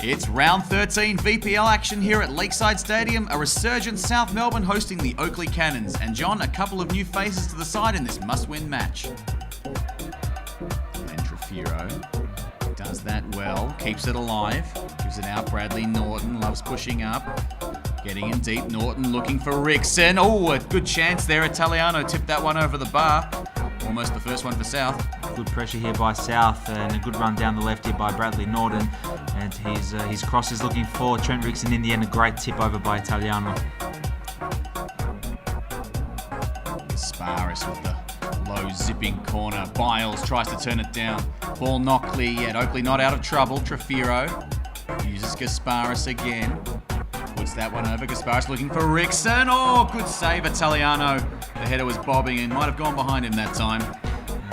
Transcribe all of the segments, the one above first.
It's round 13 VPL action here at Lakeside Stadium, a resurgent South Melbourne hosting the Oakleigh Cannons. And John, a couple of new faces to the side in this must-win match. Does that well, keeps it alive, gives it out. Bradley Norton loves pushing up, getting in deep. Norton looking for Rickson. Oh, a good chance there. Italiano tipped that one over the bar. Almost the first one for South. Good pressure here by South and a good run down the left here by Bradley Norton. And his cross is looking for Trent Rickson. In the end, a great tip over by Italiano. Sparris with the low zipping corner. Biles tries to turn it down. Ball not clear yet. Oakleigh not out of trouble. Trefiro uses Gasparis again. Puts that one over. Gasparis looking for Rickson. Oh, good save, Italiano. The header was bobbing and might have gone behind him that time.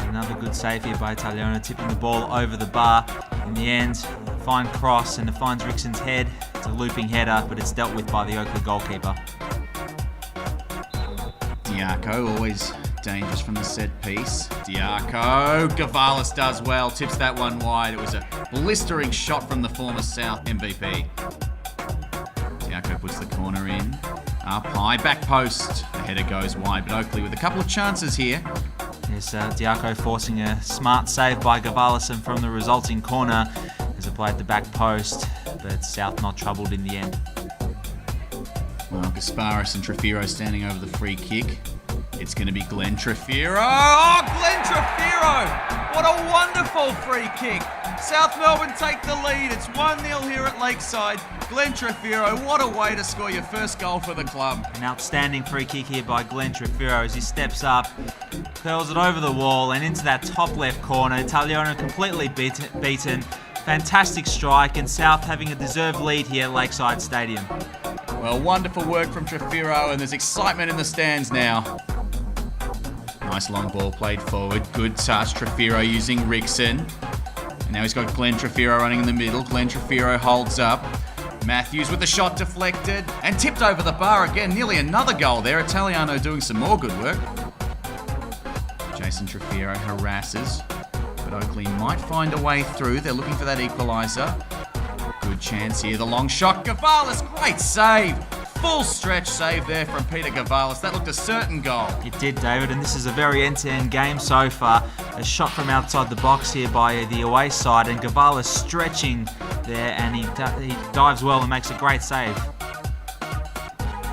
Another good save here by Italiano, tipping the ball over the bar. In the end, fine cross and it finds Rickson's head. It's a looping header, but it's dealt with by the Oakleigh goalkeeper. Diaco always dangerous from the set piece. Diaco, Gavalis does well, tips that one wide. It was a blistering shot from the former South MVP. Diaco puts the corner in, up high, back post. The header goes wide, but Oakleigh with a couple of chances here. Yes, Diaco forcing a smart save by Gavalis and from the resulting corner as it played the back post, but South not troubled in the end. Well, Gasparis and Trefiro standing over the free kick. It's going to be Glenn Trefiro. Oh, Glenn Trefiro! What a wonderful free kick. South Melbourne take the lead. It's 1-0 here at Lakeside. Glenn Trefiro, what a way to score your first goal for the club. An outstanding free kick here by Glenn Trefiro as he steps up, curls it over the wall and into that top left corner. Italiano completely beaten. Fantastic strike, and South having a deserved lead here at Lakeside Stadium. Well, wonderful work from Trefiro, and there's excitement in the stands now. Nice long ball played forward. Good touch. Trefiro using Rickson. And now he's got Glenn Trefiro running in the middle. Glenn Trefiro holds up. Matthews with the shot deflected and tipped over the bar again. Nearly another goal there. Italiano doing some more good work. Jason Trefiro harasses, but Oakleigh might find a way through. They're looking for that equaliser. Good chance here. The long shot. Gavalis, great save. Full stretch save there from Peter Gavalis. That looked a certain goal. It did, David, and this is a very end-to-end game so far. A shot from outside the box here by the away side, and Gavalis stretching there, and he dives well and makes a great save.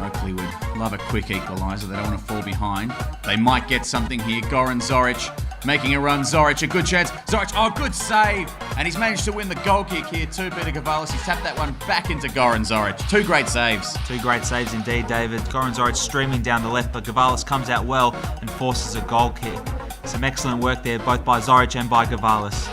Oakleigh would love a quick equaliser. They don't want to fall behind. They might get something here. Goran Zoric making a run. Zoric, a good chance. Zoric, oh, good save. And he's managed to win the goal kick here too, Peter Gavalis. He's tapped that one back into Goran Zoric. Two great saves. Two great saves indeed, David. Goran Zoric streaming down the left, but Gavalis comes out well and forces a goal kick. Some excellent work there, both by Zoric and by Gavalis.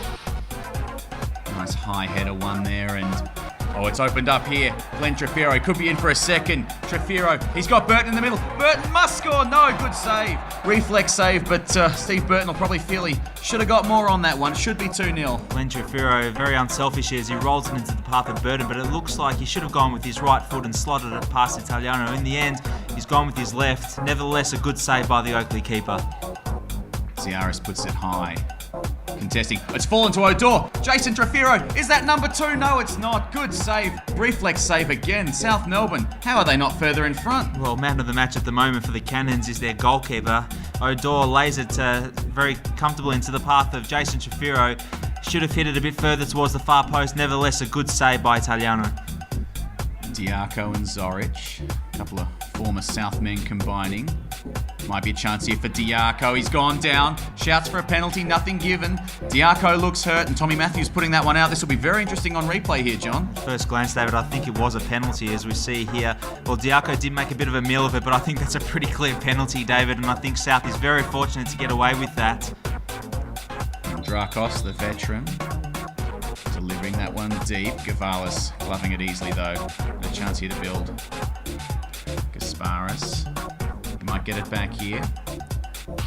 Nice high header one there, and oh, it's opened up here. Glenn Trefiro could be in for a second. Trefiro, he's got Burton in the middle. Burton must score. No, good save. Reflex save, but Steve Burton will probably feel he should have got more on that one. Should be 2-0. Glenn Trefiro, very unselfish as he rolls it into the path of Burton, but it looks like he should have gone with his right foot and slotted it past Italiano. In the end, he's gone with his left. Nevertheless, a good save by the Oakleigh keeper. Ziaris puts it high. Contesting. It's fallen to O'Dor. Jason Trefiro. Is that number 2? No, it's not. Good save. Reflex save again. South Melbourne. How are they not further in front? Well, man of the match at the moment for the Cannons is their goalkeeper. O'Dor lays it very comfortably into the path of Jason Trefiro. Should have hit it a bit further towards the far post. Nevertheless, a good save by Italiano. Diaco and Zoric. A couple of former South men combining. Might be a chance here for Diaco. He's gone down. Shouts for a penalty. Nothing given. Diaco looks hurt, and Tommy Matthews putting that one out. This will be very interesting on replay here, John. First glance, David, I think it was a penalty, as we see here. Well, Diaco did make a bit of a meal of it, but I think that's a pretty clear penalty, David, and I think South is very fortunate to get away with that. And Drakos, the veteran, delivering that one deep. Gavalis gloving it easily, though. No chance here to build. Gasparis. Might get it back here.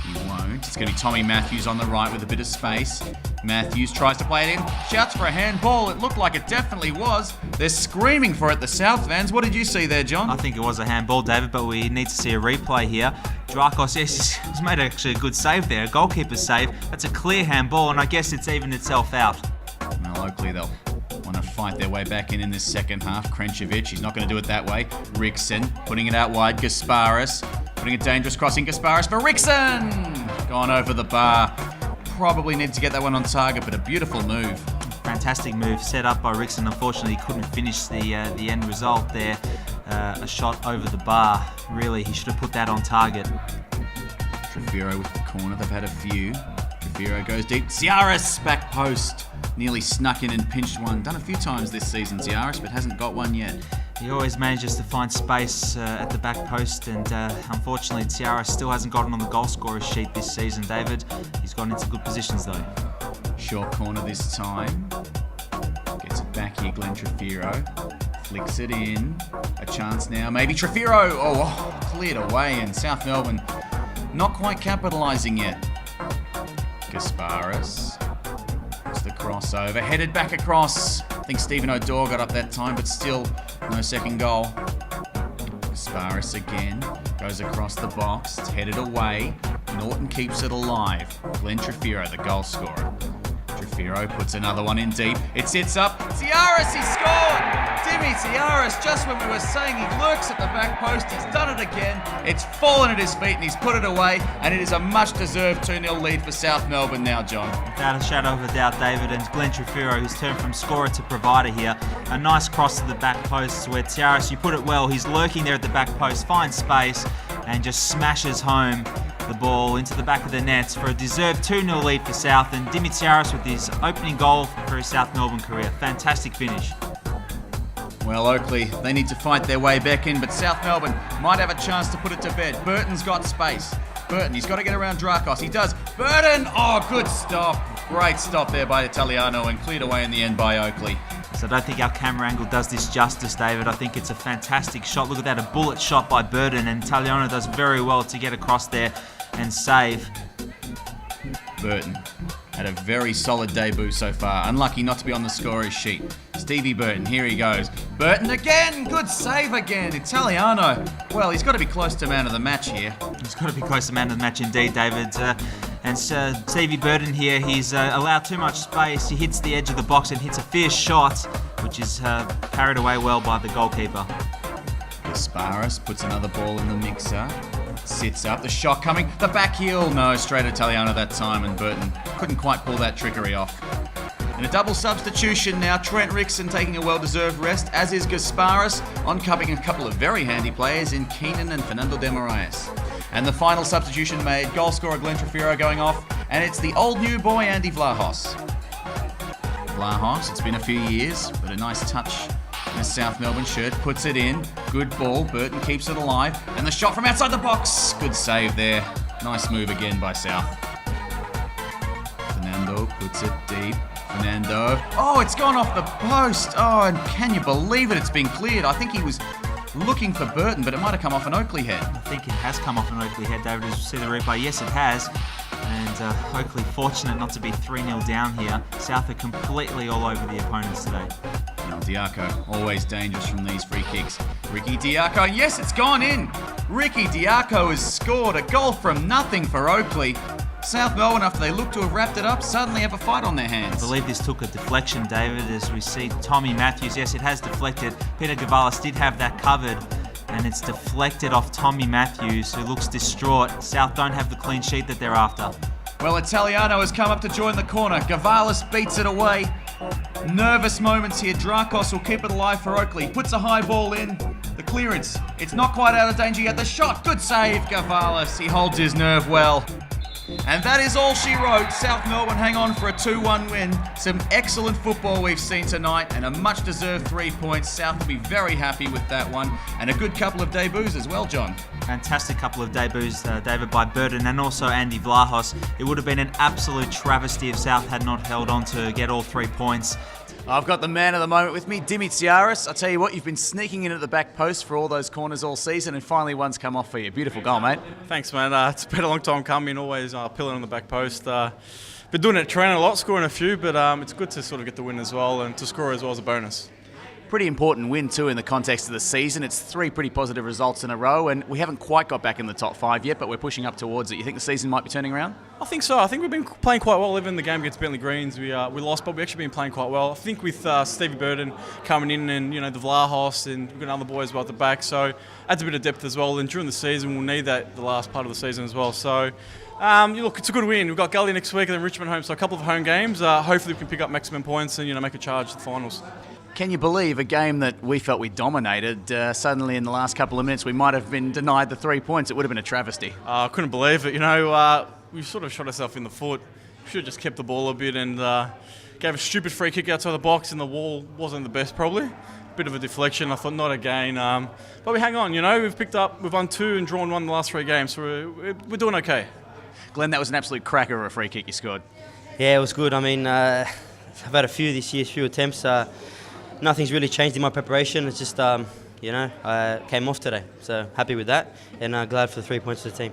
He won't. It's going to be Tommy Matthews on the right with a bit of space. Matthews tries to play it in. Shouts for a handball. It looked like it definitely was. They're screaming for it, the South fans. What did you see there, John? I think it was a handball, David, but we need to see a replay here. Drakos, yes, he's made actually a good save there. A goalkeeper's save. That's a clear handball, and I guess it's evened itself out. Well, Oakleigh, they'll Want to fight their way back in this second half. Krenčević, he's not going to do it that way. Rickson, putting it out wide. Gasparis, putting a dangerous crossing. Gasparis for Rickson! Gone over the bar. Probably need to get that one on target, but a beautiful move. Fantastic move set up by Rickson. Unfortunately, he couldn't finish the end result there. A shot over the bar. Really, he should have put that on target. Trefiro with the corner. They've had a few. Trefiro goes deep. Tsiaris, back post. Nearly snuck in and pinched one. Done a few times this season, Tsiaris, but hasn't got one yet. He always manages to find space at the back post, and unfortunately, Tsiaris still hasn't gotten on the goal scorer's sheet this season, David. He's gotten into good positions, though. Short corner this time. Gets it back here, Glenn Trefiro. Flicks it in. A chance now, maybe Trefiro. Oh, cleared away, and South Melbourne not quite capitalising yet. Gasparis. It's the crossover. Headed back across. I think Stephen O'Dore got up that time, but still no second goal. Gasparis again. Goes across the box. It's headed away. Norton keeps it alive. Glenn Trefiro, the goal scorer. Trefiro puts another one in deep. It sits up. Tsiaris, he scored! Timmy Tsiaris, just when we were saying he lurks at the back post, he's done it again. It's fallen at his feet and he's put it away, and it is a much-deserved 2-0 lead for South Melbourne now, John. Without a shadow of a doubt, David, and Glenn Trefiro, who's turned from scorer to provider here. A nice cross to the back post where Tsiaris, you put it well, he's lurking there at the back post, finds space, and just smashes home the ball into the back of the nets for a deserved 2-0 lead for South, and Dimitriaris with his opening goal for his South Melbourne career. Fantastic finish. Well, Oakleigh, they need to fight their way back in, but South Melbourne might have a chance to put it to bed. Burton's got space. Burton, he's got to get around Drakos. He does. Burton! Oh, good stop. Great stop there by Italiano and cleared away in the end by Oakleigh. So I don't think our camera angle does this justice, David. I think it's a fantastic shot. Look at that, a bullet shot by Burton, and Italiano does very well to get across there and save. Burton had a very solid debut so far. Unlucky not to be on the scorer's sheet. Stevie Burton, here he goes. Burton again! Good save again. Italiano. Well, he's got to be close to man of the match here. He's got to be close to man of the match indeed, David. And Stevie Burton here, he's allowed too much space. He hits the edge of the box and hits a fierce shot, which is carried away well by the goalkeeper. Gasparis puts another ball in the mixer. Sits up, the shot coming, the back heel. No, straight Italiano that time, and Burton couldn't quite pull that trickery off. In a double substitution now, Trent Rickson taking a well-deserved rest, as is Gasparis, on-cupping a couple of very handy players in Keenan and Fernando de Moraes. And the final substitution made, goal scorer Glenn Trefiro going off, and it's the old new boy Andy Vlahos. Vlahos, it's been a few years, but a nice touch in a South Melbourne shirt, puts it in, good ball, Burton keeps it alive, and the shot from outside the box, good save there, nice move again by South. Fernando puts it deep, Fernando, oh, it's gone off the post, oh, and can you believe it, it's been cleared. I think he was looking for Burton, but it might have come off an Oakleigh head. I think it has come off an Oakleigh head, David, as you see the replay. Yes, it has. And Oakleigh fortunate not to be 3-0 down here. South are completely all over the opponents today. Now Diaco, always dangerous from these free kicks. Ricky Diaco, yes, it's gone in. Ricky Diaco has scored a goal from nothing for Oakleigh. South Melbourne, after they look to have wrapped it up, suddenly have a fight on their hands. I believe this took a deflection, David, as we see Tommy Matthews. Yes, it has deflected. Peter Gavalis did have that covered, and it's deflected off Tommy Matthews, who looks distraught. South don't have the clean sheet that they're after. Well, Italiano has come up to join the corner. Gavalis beats it away. Nervous moments here. Drakos will keep it alive for Oakleigh. Puts a high ball in. The clearance. It's not quite out of danger yet. The shot. Good save, Gavalis. He holds his nerve well. And that is all she wrote. South Melbourne hang on for a 2-1 win. Some excellent football we've seen tonight, and a much-deserved 3 points. South will be very happy with that one, and a good couple of debuts as well, John. Fantastic couple of debuts, David, by Burton and also Andy Vlahos. It would have been an absolute travesty if South had not held on to get all 3 points. I've got the man of the moment with me, Dimitriaris. I tell you what, you've been sneaking in at the back post for all those corners all season, and finally one's come off for you. Beautiful goal, mate. Thanks, man. It's been a long time coming, always pilling on the back post. Been doing it at training a lot, scoring a few, but it's good to sort of get the win as well, and to score as well as a bonus. Pretty important win too in the context of the season. It's 3 pretty positive results in a row, and we haven't quite got back in the top 5 yet, but we're pushing up towards it. You think the season might be turning around? I think so. I think we've been playing quite well. Even the game against Bentley Greens, we lost, but we've actually been playing quite well. I think with Stevie Burton coming in, and the Vlahos, and we've got other boys well at the back, so adds a bit of depth as well. And during the season, we'll need that the last part of the season as well. So. Look, it's a good win. We've got Gully next week and then Richmond home, so a couple of home games. Hopefully we can pick up maximum points and make a charge to the finals. Can you believe a game that we felt we dominated, suddenly in the last couple of minutes we might have been denied the 3 points? It would have been a travesty. I couldn't believe it. We sort of shot ourselves in the foot. We should have just kept the ball a bit and gave a stupid free kick outside the box, and the wall wasn't the best probably. Bit of a deflection. I thought not again. But we hang on. We've won 2 and drawn 1 in the last 3 games, so we're doing okay. Glenn, that was an absolute cracker of a free kick you scored. Yeah, it was good. I mean, I've had a few this year, few attempts. Nothing's really changed in my preparation. It's just, I came off today. So happy with that, and glad for the 3 points to the team.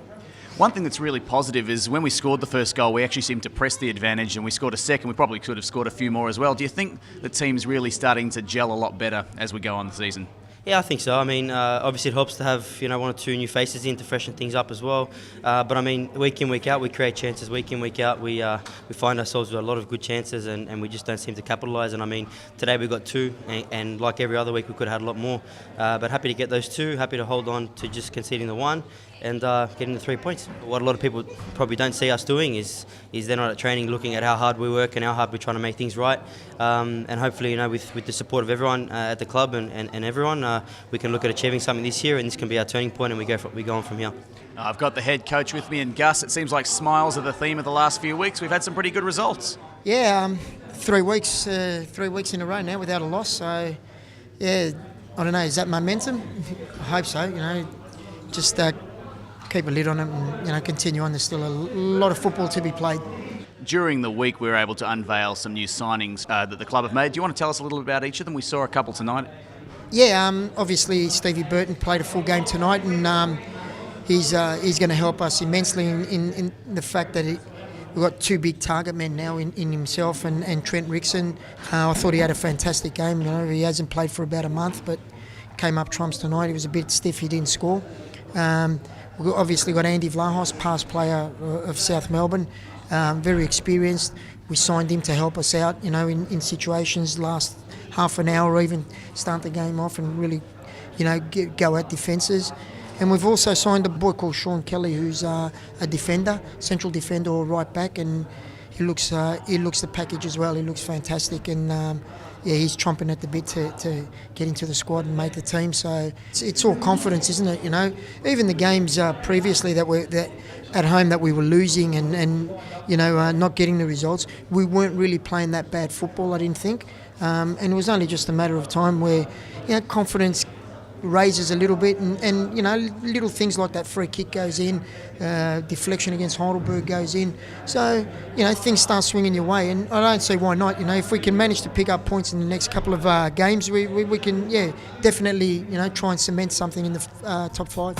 One thing that's really positive is when we scored the first goal, we actually seemed to press the advantage, and we scored a second. We probably could have scored a few more as well. Do you think the team's really starting to gel a lot better as we go on the season? Yeah, I think so. I mean, obviously it helps to have 1 or 2 new faces in to freshen things up as well. But I mean, week in, week out, we create chances. Week in, week out, we find ourselves with a lot of good chances, and we just don't seem to capitalise. And I mean, today we got 2, and like every other week, we could have had a lot more. But happy to get those 2. Happy to hold on to just conceding the 1. And getting the 3 points. What a lot of people probably don't see us doing is they're not at training looking at how hard we work and how hard we're trying to make things right. And hopefully, with the support of everyone at the club and everyone, we can look at achieving something this year, and this can be our turning point, and we go on from here. I've got the head coach with me, and Gus, it seems like smiles are the theme of the last few weeks. We've had some pretty good results. Yeah, 3 weeks, 3 weeks in a row now without a loss. So, yeah, I don't know. Is that momentum? I hope so. Just keep a lid on it and continue on. There's still a lot of football to be played. During the week, we were able to unveil some new signings that the club have made. Do you want to tell us a little bit about each of them? We saw a couple tonight. Yeah, obviously Stevie Burton played a full game tonight, and he's going to help us immensely in the fact that we've got 2 big target men now in himself and Trent Rickson. I thought he had a fantastic game. He hasn't played for about a month, but came up trumps tonight. He was a bit stiff. He didn't score. We've obviously got Andy Vlahos, past player of South Melbourne, very experienced. We signed him to help us out, in situations, last half an hour, or even start the game off and really, go at defences. And we've also signed a boy called Sean Kelly, who's a defender, central defender or right back, and he looks the package as well. He looks fantastic, and he's chomping at the bit to get into the squad and make the team. So it's all confidence, isn't it? Even the games previously that at home that we were losing and not getting the results, we weren't really playing that bad football, I didn't think. And it was only just a matter of time where confidence raises a little bit, and little things like that free kick goes in, deflection against Heidelberg goes in, so things start swinging your way, and I don't see why not. If we can manage to pick up points in the next couple of games, we can definitely try and cement something in the top 5.